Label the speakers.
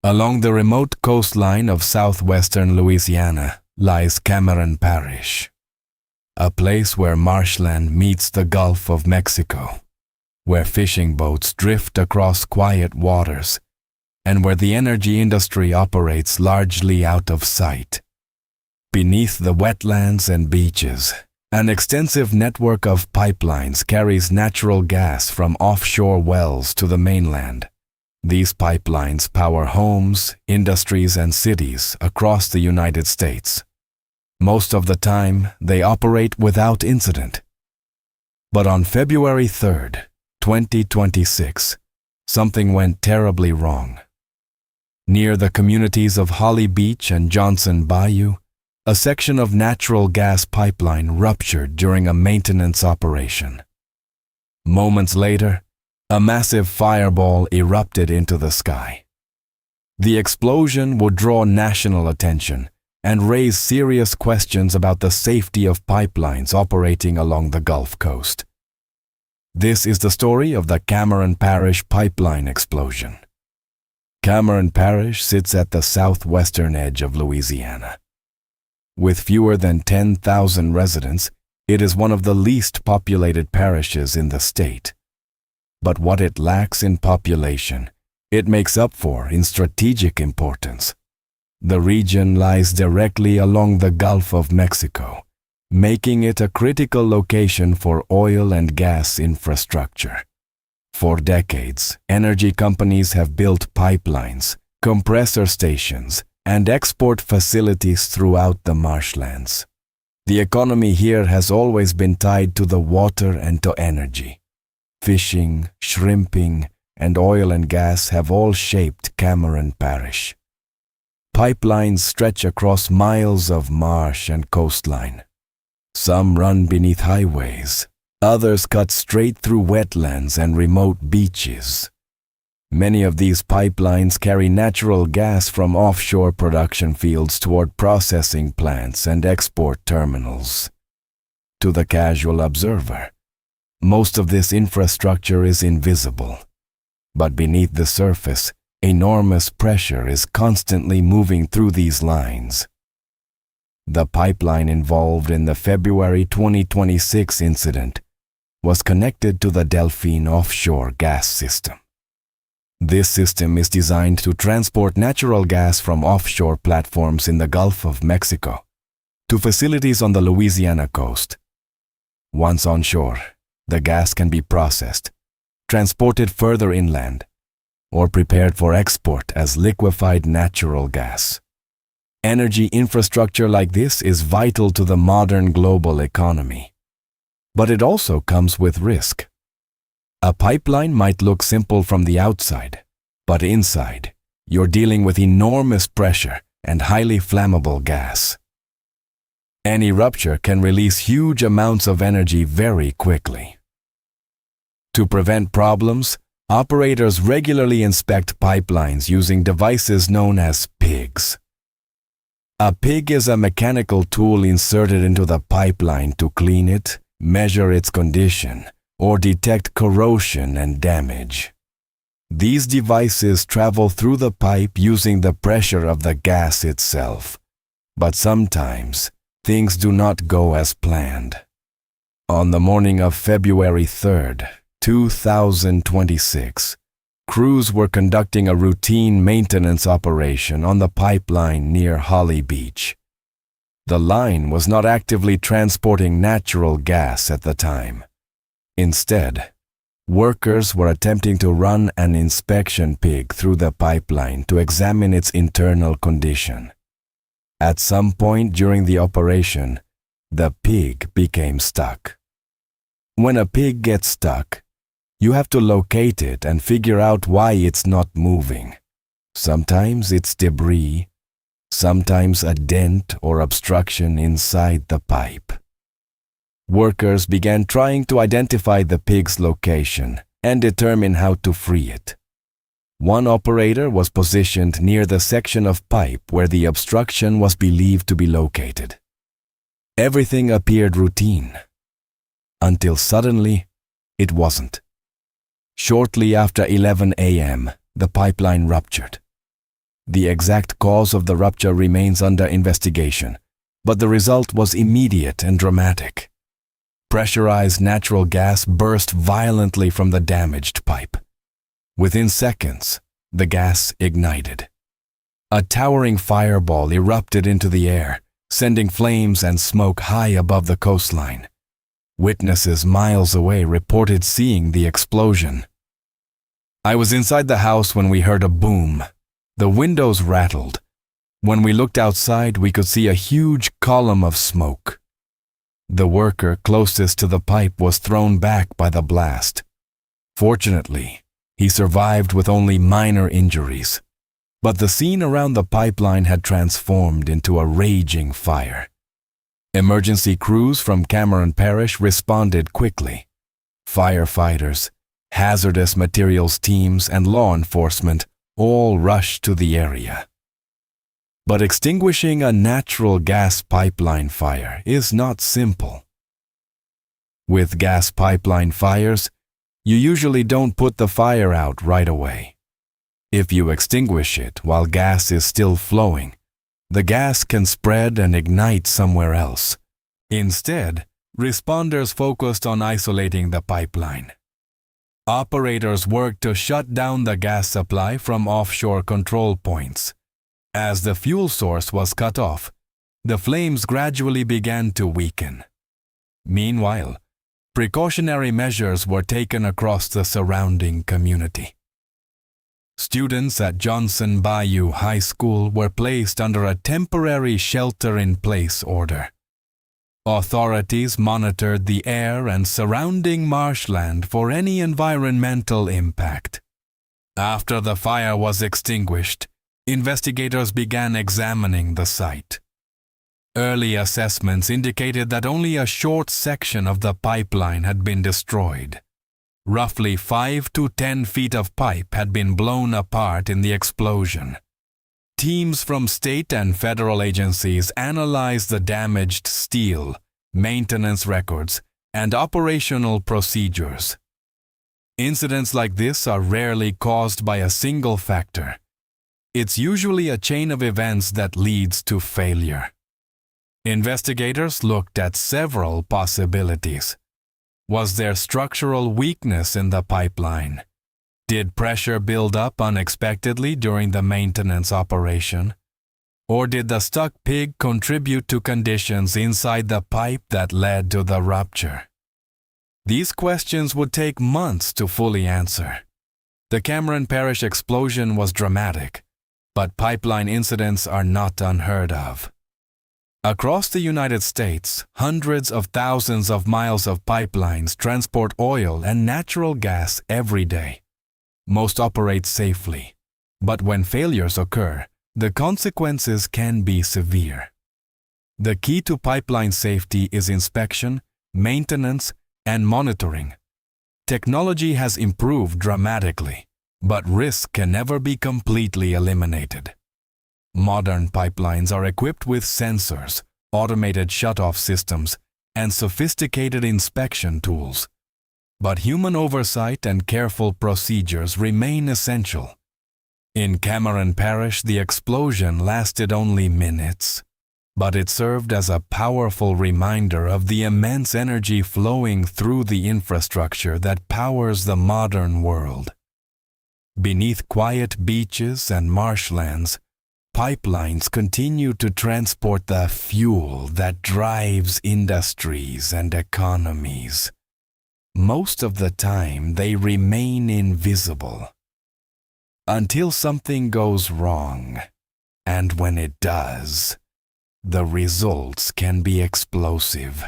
Speaker 1: Along the remote coastline of southwestern Louisiana lies Cameron Parish, a place where marshland meets the Gulf of Mexico, where fishing boats drift across quiet waters, and where the energy industry operates largely out of sight. Beneath the wetlands and beaches, an extensive network of pipelines carries natural gas from offshore wells to the mainland. These pipelines power homes, industries, and cities across the United States. Most of the time, they operate without incident. But on February 3rd, 2026, something went terribly wrong. Near the communities of Holly Beach and Johnson Bayou, a section of natural gas pipeline ruptured during a maintenance operation. Moments later, a massive fireball erupted into the sky. The explosion would draw national attention and raise serious questions about the safety of pipelines operating along the Gulf Coast. This is the story of the Cameron Parish pipeline explosion. Cameron Parish sits at the southwestern edge of Louisiana. With fewer than 10,000 residents, it is one of the least populated parishes in the state. But what it lacks in population, it makes up for in strategic importance. The region lies directly along the Gulf of Mexico, making it a critical location for oil and gas infrastructure. For decades, energy companies have built pipelines, compressor stations, and export facilities throughout the marshlands. The economy here has always been tied to the water and to energy. Fishing, shrimping, and oil and gas have all shaped Cameron Parish. Pipelines stretch across miles of marsh and coastline. Some run beneath highways, others cut straight through wetlands and remote beaches. Many of these pipelines carry natural gas from offshore production fields toward processing plants and export terminals. To the casual observer, most of this infrastructure is invisible, but beneath the surface, enormous pressure is constantly moving through these lines. The pipeline involved in the February 2026 incident was connected to the Delphine offshore gas system. This system is designed to transport natural gas from offshore platforms in the Gulf of Mexico to facilities on the Louisiana coast. Once on shore, the gas can be processed, transported further inland, or prepared for export as liquefied natural gas. Energy infrastructure like this is vital to the modern global economy. But it also comes with risk. A pipeline might look simple from the outside, but inside, you're dealing with enormous pressure and highly flammable gas. Any rupture can release huge amounts of energy very quickly. To prevent problems, operators regularly inspect pipelines using devices known as pigs. A pig is a mechanical tool inserted into the pipeline to clean it, measure its condition, or detect corrosion and damage. These devices travel through the pipe using the pressure of the gas itself, but sometimes things do not go as planned. On the morning of February 3rd, 2026, crews were conducting a routine maintenance operation on the pipeline near Holly Beach. The line was not actively transporting natural gas at the time. Instead, workers were attempting to run an inspection pig through the pipeline to examine its internal condition. At some point during the operation, the pig became stuck. When a pig gets stuck, you have to locate it and figure out why it's not moving. Sometimes it's debris, sometimes a dent or obstruction inside the pipe. Workers began trying to identify the pig's location and determine how to free it. One operator was positioned near the section of pipe where the obstruction was believed to be located. Everything appeared routine, until suddenly it wasn't. Shortly after 11 a.m., the pipeline ruptured. The exact cause of the rupture remains under investigation, but the result was immediate and dramatic. Pressurized natural gas burst violently from the damaged pipe. Within seconds, the gas ignited. A towering fireball erupted into the air, sending flames and smoke high above the coastline. Witnesses miles away reported seeing the explosion. I was inside the house when we heard a boom. The windows rattled. When we looked outside, we could see a huge column of smoke. The worker closest to the pipe was thrown back by the blast. Fortunately, he survived with only minor injuries. But the scene around the pipeline had transformed into a raging fire. Emergency crews from Cameron Parish responded quickly. Firefighters, hazardous materials teams, and law enforcement all rushed to the area. But extinguishing a natural gas pipeline fire is not simple. With gas pipeline fires, you usually don't put the fire out right away. If you extinguish it while gas is still flowing, the gas can spread and ignite somewhere else. Instead, responders focused on isolating the pipeline. Operators worked to shut down the gas supply from offshore control points. As the fuel source was cut off, the flames gradually began to weaken. Meanwhile, precautionary measures were taken across the surrounding community. Students at Johnson Bayou High School were placed under a temporary shelter-in-place order. Authorities monitored the air and surrounding marshland for any environmental impact. After the fire was extinguished, investigators began examining the site. Early assessments indicated that only a short section of the pipeline had been destroyed. Roughly 5 to 10 feet of pipe had been blown apart in the explosion. Teams from state and federal agencies analyzed the damaged steel, maintenance records, and operational procedures. Incidents like this are rarely caused by a single factor. It's usually a chain of events that leads to failure. Investigators looked at several possibilities. Was there structural weakness in the pipeline? Did pressure build up unexpectedly during the maintenance operation? Or did the stuck pig contribute to conditions inside the pipe that led to the rupture? These questions would take months to fully answer. The Cameron Parish explosion was dramatic, but pipeline incidents are not unheard of. Across the United States, hundreds of thousands of miles of pipelines transport oil and natural gas every day. Most operate safely, but when failures occur, the consequences can be severe. The key to pipeline safety is inspection, maintenance, and monitoring. Technology has improved dramatically, but risk can never be completely eliminated. Modern pipelines are equipped with sensors, automated shutoff systems, and sophisticated inspection tools. But human oversight and careful procedures remain essential. In Cameron Parish, the explosion lasted only minutes, but it served as a powerful reminder of the immense energy flowing through the infrastructure that powers the modern world. Beneath quiet beaches and marshlands, pipelines continue to transport the fuel that drives industries and economies. Most of the time, they remain invisible until something goes wrong, and when it does, the results can be explosive.